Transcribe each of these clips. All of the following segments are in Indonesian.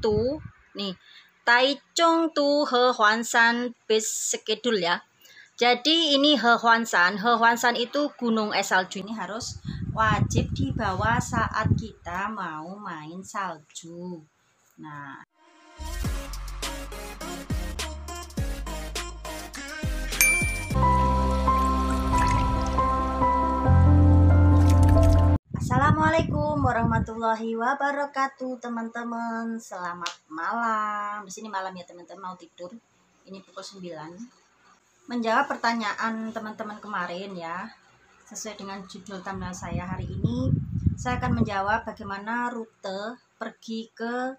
tu nih, Taichung tu Hehuanshan base schedule ya. Jadi ini Hehuanshan itu gunung es salju, ini harus wajib dibawa saat kita mau main salju. Nah, Assalamualaikum warahmatullahi wabarakatuh, teman-teman. Selamat malam. Di sini malam ya, teman-teman, mau tidur. Ini pukul 9. Menjawab pertanyaan teman-teman kemarin ya, sesuai dengan judul thumbnail saya hari ini, saya akan menjawab bagaimana rute pergi ke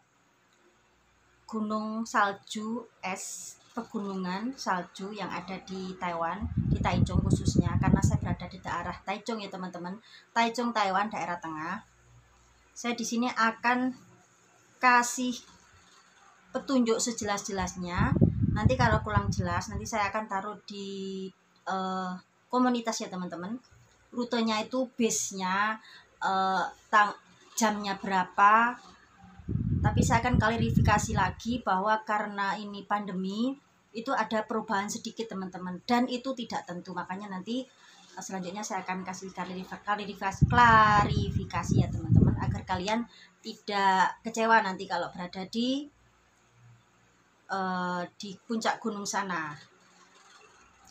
gunung salju es, pegunungan salju yang ada di Taiwan, di Taichung khususnya, karena saya berada di daerah Taichung ya teman-teman. Taichung, Taiwan, daerah tengah. Saya di sini akan kasih petunjuk sejelas-jelasnya. Nanti kalau kurang jelas, nanti saya akan taruh di komunitas ya teman-teman. Rutenya itu base-nya, jamnya berapa. Tapi saya akan klarifikasi lagi bahwa karena ini pandemi, itu ada perubahan sedikit teman-teman, dan itu tidak tentu. Makanya nanti selanjutnya saya akan kasih klarifikasi ya teman-teman, agar kalian tidak kecewa nanti kalau berada di puncak gunung sana.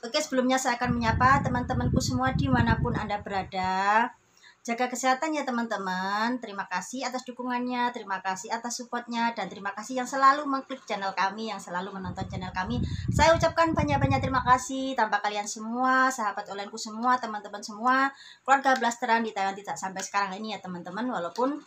Oke, sebelumnya saya akan menyapa teman-temanku semua dimanapun Anda berada. Jaga kesehatan ya teman-teman. Terima kasih atas dukungannya, terima kasih atas supportnya, dan terima kasih yang selalu mengklik channel kami, yang selalu menonton channel kami. Saya ucapkan banyak-banyak terima kasih. Tanpa kalian semua, sahabat onlineku semua, teman-teman semua, keluarga blasteran di Taiwan tidak sampai sekarang ini ya teman-teman, walaupun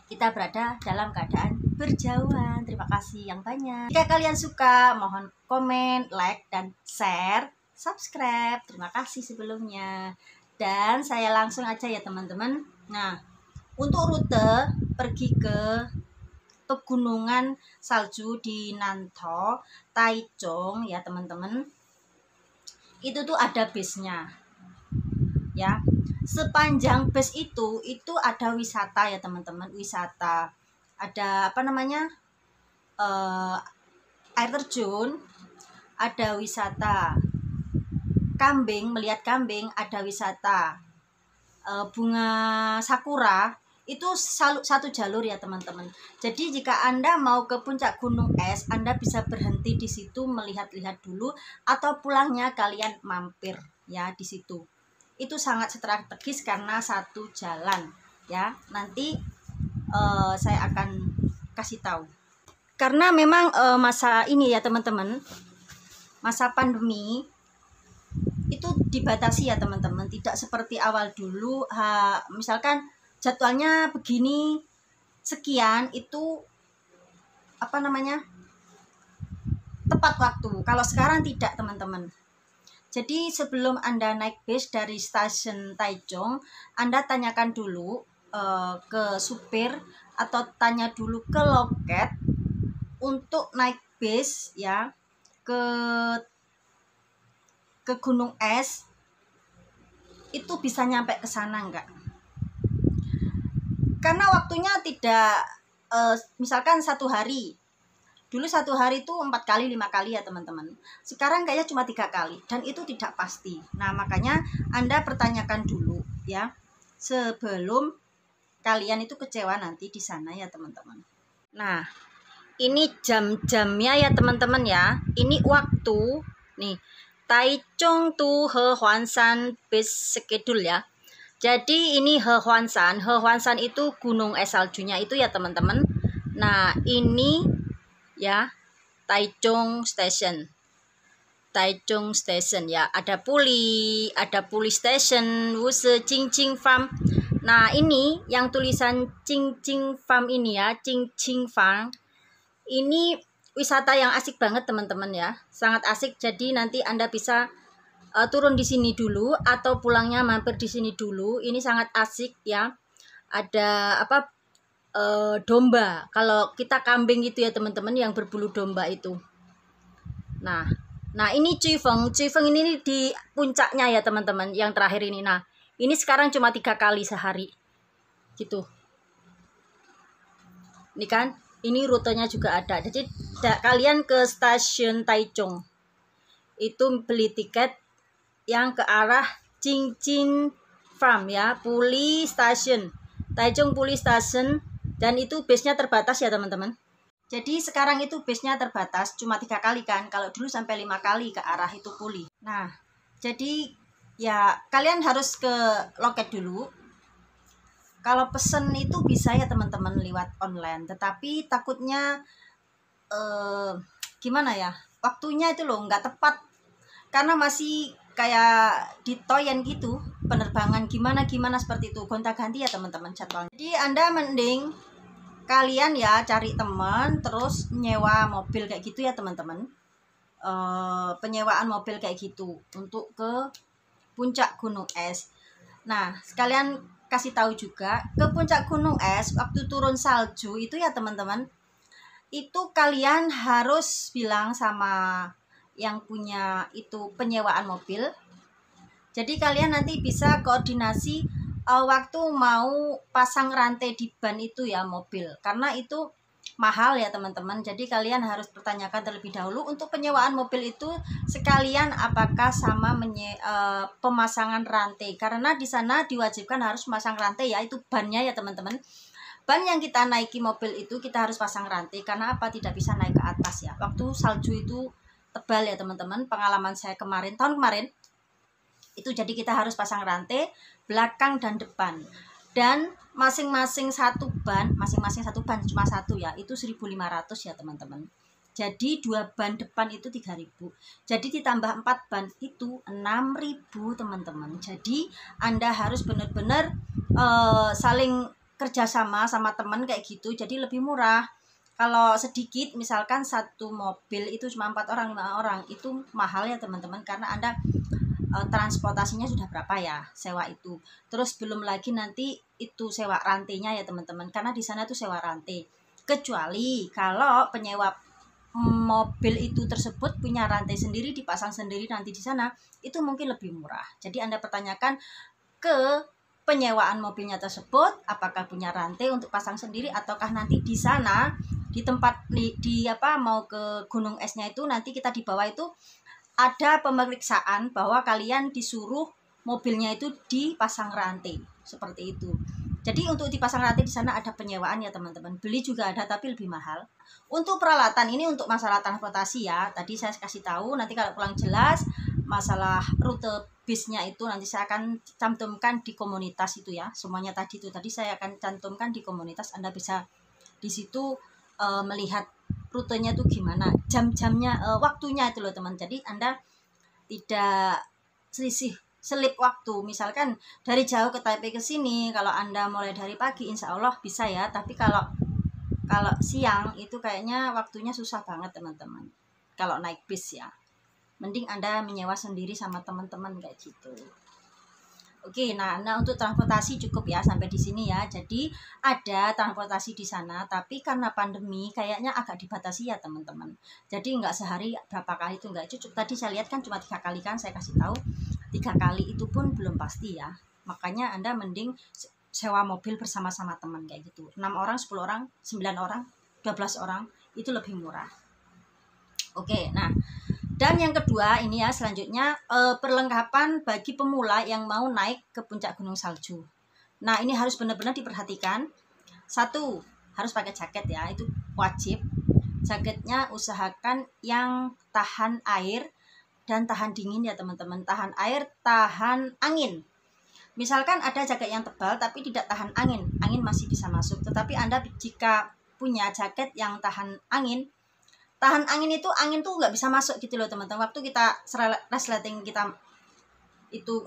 kita berada dalam keadaan berjauhan. Terima kasih yang banyak. Jika kalian suka, mohon komen, like, dan share, subscribe. Terima kasih sebelumnya. Dan saya langsung aja ya teman-teman. Nah, untuk rute pergi ke pegunungan salju di Nantou, Taichung ya teman-teman, itu tuh ada base-nya ya. Sepanjang base itu ada wisata ya teman-teman, wisata. Ada apa namanya, air terjun, ada wisata kambing, melihat kambing, ada wisata bunga sakura. Itu satu jalur ya teman-teman. Jadi jika Anda mau ke puncak gunung es, Anda bisa berhenti di situ melihat-lihat dulu, atau pulangnya kalian mampir ya di situ. Itu sangat strategis karena satu jalan ya. Nanti saya akan kasih tahu. Karena memang masa ini ya teman-teman, masa pandemi itu dibatasi ya teman-teman, tidak seperti awal dulu. Misalkan jadwalnya begini sekian, itu apa namanya, tepat waktu. Kalau sekarang tidak teman-teman. Jadi sebelum Anda naik bus dari stasiun Taichung, Anda tanyakan dulu ke supir atau tanya dulu ke loket untuk naik bus ya ke gunung es, itu bisa nyampe ke sana enggak. Karena waktunya tidak misalkan satu hari. Dulu satu hari itu 4 kali 5 kali ya teman-teman. Sekarang kayaknya cuma 3 kali, dan itu tidak pasti. Nah, makanya Anda pertanyakan dulu ya, sebelum kalian itu kecewa nanti di sana ya teman-teman. Nah, ini jam-jamnya ya teman-teman ya. Ini waktu nih, Taichung tu Hehuanshan base schedule ya. Jadi ini Hehuanshan itu gunung es saljunya itu ya teman-teman. Nah, ini ya Taichung Station ya. Ada puli station, Wuse Qingqing Farm. Nah, ini yang tulisan Qingqing Farm ini ya, Qingqing Farm. Ini wisata yang asik banget teman-teman ya, sangat asik. Jadi nanti Anda bisa turun di sini dulu atau pulangnya mampir di sini dulu. Ini sangat asik ya. Ada apa, domba. Kalau kita kambing gitu ya teman-teman, yang berbulu domba itu. Nah ini Cifeng ini di puncaknya ya teman-teman, yang terakhir ini. Nah, ini sekarang cuma 3 kali sehari gitu. Ini kan Ini rutenya juga ada. Jadi kalian ke stasiun Taichung itu beli tiket yang ke arah Qingqin Farm ya, Puli Station, Taichung Puli Station, dan itu base-nya terbatas ya teman-teman. Jadi sekarang itu base-nya terbatas, cuma 3 kali kan, kalau dulu sampai 5 kali ke arah itu Puli. Nah, jadi ya kalian harus ke loket dulu. Kalau pesen itu bisa ya teman-teman lewat online, tetapi takutnya gimana ya, waktunya itu loh nggak tepat, karena masih kayak di Toyen gitu, penerbangan gimana seperti itu, gonta-ganti ya teman-teman jadwalnya. Jadi Anda mending kalian ya cari teman terus nyewa mobil kayak gitu ya teman-teman. Penyewaan mobil kayak gitu untuk ke puncak gunung es. Nah, sekalian kasih tahu juga, ke puncak gunung es waktu turun salju itu ya teman-teman, itu kalian harus bilang sama yang punya itu penyewaan mobil. Jadi kalian nanti bisa koordinasi waktu mau pasang rantai di ban itu ya mobil, karena itu mahal ya teman-teman. Jadi kalian harus pertanyakan terlebih dahulu untuk penyewaan mobil itu sekalian apakah sama pemasangan rantai, karena di sana diwajibkan harus memasang rantai ya, itu bannya ya teman-teman. Ban yang kita naiki mobil itu kita harus pasang rantai, karena apa, tidak bisa naik ke atas ya. Waktu salju itu tebal ya teman-teman, pengalaman saya tahun kemarin itu, jadi kita harus pasang rantai belakang dan depan, dan masing-masing satu ban cuma satu ya, itu 1.500 ya teman-teman. Jadi 2 ban depan itu 3.000, jadi ditambah 4 ban itu 6.000 teman-teman. Jadi Anda harus benar-benar saling kerjasama sama teman kayak gitu, jadi lebih murah. Kalau sedikit misalkan satu mobil itu cuma 4 orang 5 orang, itu mahal ya teman-teman, karena Anda transportasinya sudah berapa ya sewa itu, terus belum lagi nanti itu sewa rantainya ya teman-teman, karena di sana tuh sewa rantai. Kecuali kalau penyewa mobil itu tersebut punya rantai sendiri, dipasang sendiri nanti di sana, itu mungkin lebih murah. Jadi Anda pertanyakan ke penyewaan mobilnya tersebut apakah punya rantai untuk pasang sendiri, ataukah nanti di sana di tempat di apa mau ke gunung esnya itu, nanti kita di bawah itu ada pemeriksaan bahwa kalian disuruh mobilnya itu dipasang rantai seperti itu. Jadi untuk dipasang rantai di sana ada penyewaan ya teman-teman. Beli juga ada tapi lebih mahal. Untuk peralatan ini untuk masalah transportasi ya, tadi saya kasih tahu, nanti kalau pulang jelas masalah rute bisnya itu nanti saya akan cantumkan di komunitas itu ya. Semuanya tadi saya akan cantumkan di komunitas, Anda bisa di situ melihat rutenya tuh gimana, jam-jamnya, waktunya itu loh teman. Jadi Anda tidak selip waktu. Misalkan dari jauh ke Taipei ke sini, kalau Anda mulai dari pagi insya Allah bisa ya, tapi kalau siang itu kayaknya waktunya susah banget teman-teman kalau naik bis ya. Mending Anda menyewa sendiri sama teman-teman kayak gitu. Oke, nah untuk transportasi cukup ya sampai di sini ya. Jadi ada transportasi di sana, tapi karena pandemi kayaknya agak dibatasi ya teman-teman. Jadi nggak sehari berapa kali itu nggak cukup. Tadi saya lihat kan cuma 3 kali kan, saya kasih tahu 3 kali itu pun belum pasti ya. Makanya Anda mending sewa mobil bersama-sama teman kayak gitu. 6 orang, 10 orang, 9 orang, 12 orang itu lebih murah. Oke, nah dan yang kedua ini ya selanjutnya perlengkapan bagi pemula yang mau naik ke puncak gunung salju. Nah ini harus benar-benar diperhatikan. 1, harus pakai jaket ya, itu wajib. Jaketnya usahakan yang tahan air dan tahan dingin ya teman-teman. Tahan air, tahan angin. Misalkan ada jaket yang tebal tapi tidak tahan angin, angin masih bisa masuk. Tetapi Anda jika punya jaket yang tahan angin itu angin tuh nggak bisa masuk gitu loh teman-teman. Waktu kita resleting kita itu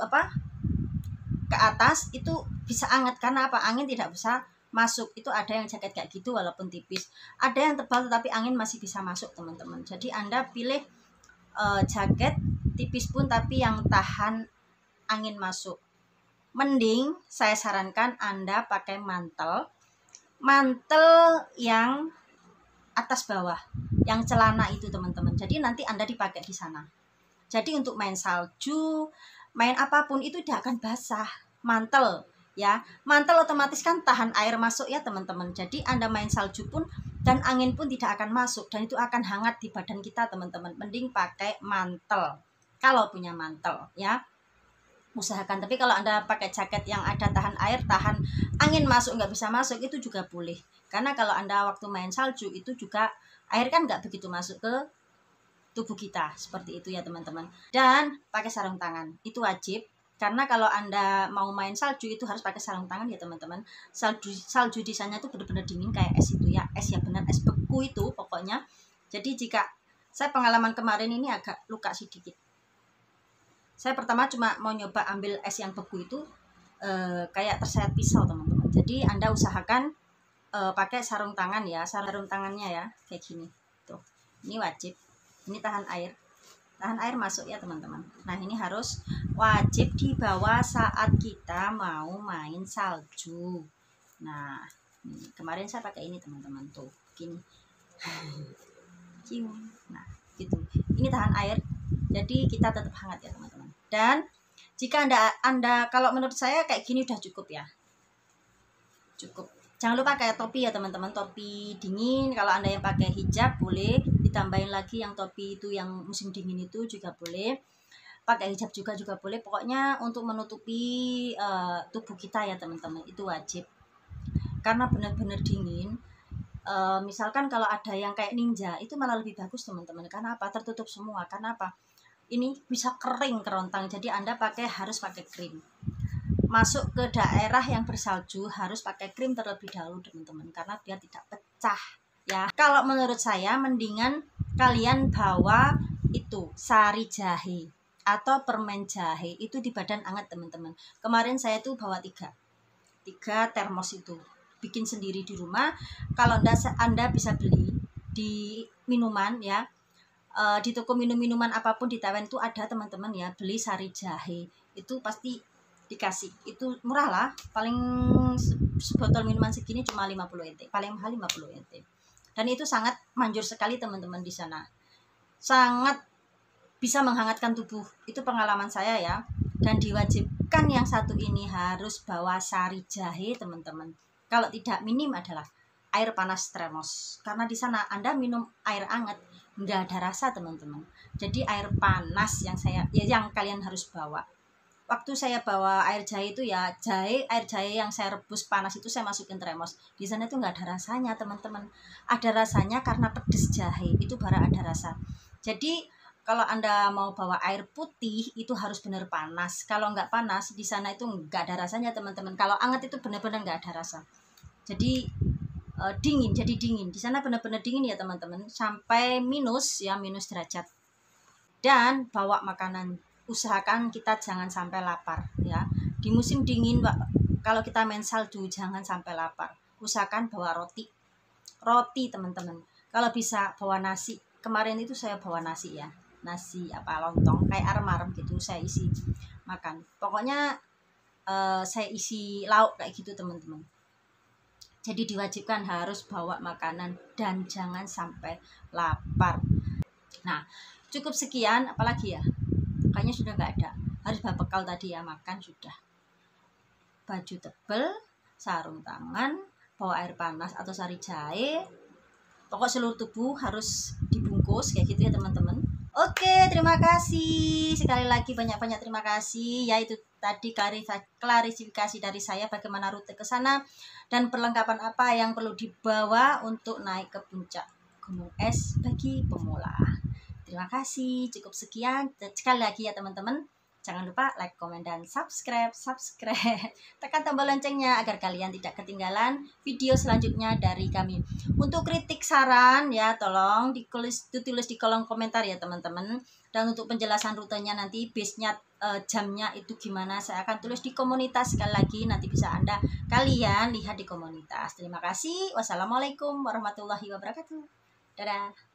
ke atas itu bisa anget, karena apa, angin tidak bisa masuk. Itu ada yang jaket kayak gitu walaupun tipis, ada yang tebal tetapi angin masih bisa masuk teman-teman. Jadi Anda pilih jaket tipis pun tapi yang tahan angin masuk. Mending saya sarankan Anda pakai mantel yang atas bawah, yang celana itu teman-teman. Jadi nanti Anda dipakai di sana. Jadi untuk main salju, main apapun itu tidak akan basah. Mantel ya, mantel otomatis kan tahan air masuk ya teman-teman. Jadi Anda main salju pun dan angin pun tidak akan masuk, dan itu akan hangat di badan kita teman-teman. Mending pakai mantel kalau punya mantel ya, usahakan. Tapi kalau Anda pakai jaket yang ada tahan air, tahan angin masuk nggak bisa masuk, itu juga boleh. Karena kalau Anda waktu main salju itu juga air kan nggak begitu masuk ke tubuh kita, seperti itu ya teman-teman. Dan pakai sarung tangan itu wajib, karena kalau Anda mau main salju itu harus pakai sarung tangan ya teman-teman. Salju di sana itu benar-benar dingin kayak es itu ya, es yang benar, es beku itu pokoknya. Jadi jika saya pengalaman kemarin ini agak luka sedikit. Saya pertama cuma mau nyoba ambil es yang beku itu kayak tersayat pisau teman-teman. Jadi Anda usahakan pakai sarung tangan ya, sarung tangannya ya kayak gini tuh, ini wajib. Ini tahan air masuk ya teman-teman. Nah ini harus wajib dibawa saat kita mau main salju. Nah ini, kemarin saya pakai ini teman-teman tuh gini. Nah gitu, ini tahan air, jadi kita tetap hangat ya teman-teman. Dan jika anda kalau menurut saya kayak gini udah cukup ya, cukup. Jangan lupa pakai topi ya teman-teman, topi dingin. Kalau Anda yang pakai hijab boleh ditambahin lagi yang topi itu yang musim dingin itu juga boleh. Pakai hijab juga boleh. Pokoknya untuk menutupi tubuh kita ya teman-teman, itu wajib. Karena benar-benar dingin. Misalkan kalau ada yang kayak ninja itu malah lebih bagus teman-teman. Karena apa? Tertutup semua. Karena apa? Ini bisa kering kerontang. Jadi Anda harus pakai krim. Masuk ke daerah yang bersalju harus pakai krim terlebih dahulu teman-teman, karena biar tidak pecah ya. Kalau menurut saya mendingan kalian bawa itu sari jahe atau permen jahe itu di badan hangat teman-teman. Kemarin saya tuh bawa 3 termos itu, bikin sendiri di rumah. Kalau Anda bisa beli di minuman ya, di toko minuman apapun di Taiwan itu ada teman-teman ya, beli sari jahe itu pasti dikasih. Itu murah lah, paling sebotol minuman segini cuma 50 NT, paling mahal 50 NT. Dan itu sangat manjur sekali teman-teman di sana, sangat bisa menghangatkan tubuh. Itu pengalaman saya ya. Dan diwajibkan yang satu ini harus bawa sari jahe teman-teman. Kalau tidak, minim adalah air panas termos, karena di sana Anda minum air hangat nggak ada rasa teman-teman. Jadi air panas yang kalian harus bawa. Waktu saya bawa air jahe itu ya, air jahe yang saya rebus panas itu saya masukin termos. Di sana itu nggak ada rasanya teman-teman. Ada rasanya karena pedes jahe, itu baru ada rasa. Jadi kalau Anda mau bawa air putih itu harus benar panas. Kalau nggak panas di sana itu nggak ada rasanya teman-teman. Kalau hangat itu benar-benar nggak ada rasa. Jadi dingin, jadi dingin. Di sana benar-benar dingin ya teman-teman, sampai minus derajat. Dan bawa makanan. Usahakan kita jangan sampai lapar ya. Di musim dingin kalau kita main salju jangan sampai lapar. Usahakan bawa roti teman-teman. Kalau bisa bawa nasi. Kemarin itu saya bawa nasi ya, nasi lontong kayak arem-arem gitu, saya isi makan. Pokoknya saya isi lauk kayak gitu teman-teman. Jadi diwajibkan harus bawa makanan dan jangan sampai lapar. Nah cukup sekian, apalagi ya, kayaknya sudah nggak ada. Harus bawa bekal tadi ya, makan sudah. Baju tebal, sarung tangan, bawa air panas atau sari jahe. Pokok seluruh tubuh harus dibungkus kayak gitu ya teman-teman. Oke, terima kasih. Sekali lagi banyak-banyak terima kasih. Ya itu tadi klarifikasi dari saya bagaimana rute ke sana dan perlengkapan apa yang perlu dibawa untuk naik ke puncak gunung es bagi pemula. Terima kasih, cukup sekian. Sekali lagi ya teman-teman, jangan lupa like, komen, dan subscribe. Tekan tombol loncengnya agar kalian tidak ketinggalan video selanjutnya dari kami. Untuk kritik saran ya tolong ditulis di kolom komentar ya teman-teman. Dan untuk penjelasan rutenya nanti, base-nya, jamnya itu gimana, saya akan tulis di komunitas. Sekali lagi nanti bisa kalian lihat di komunitas. Terima kasih. Wassalamualaikum warahmatullahi wabarakatuh. Dadah.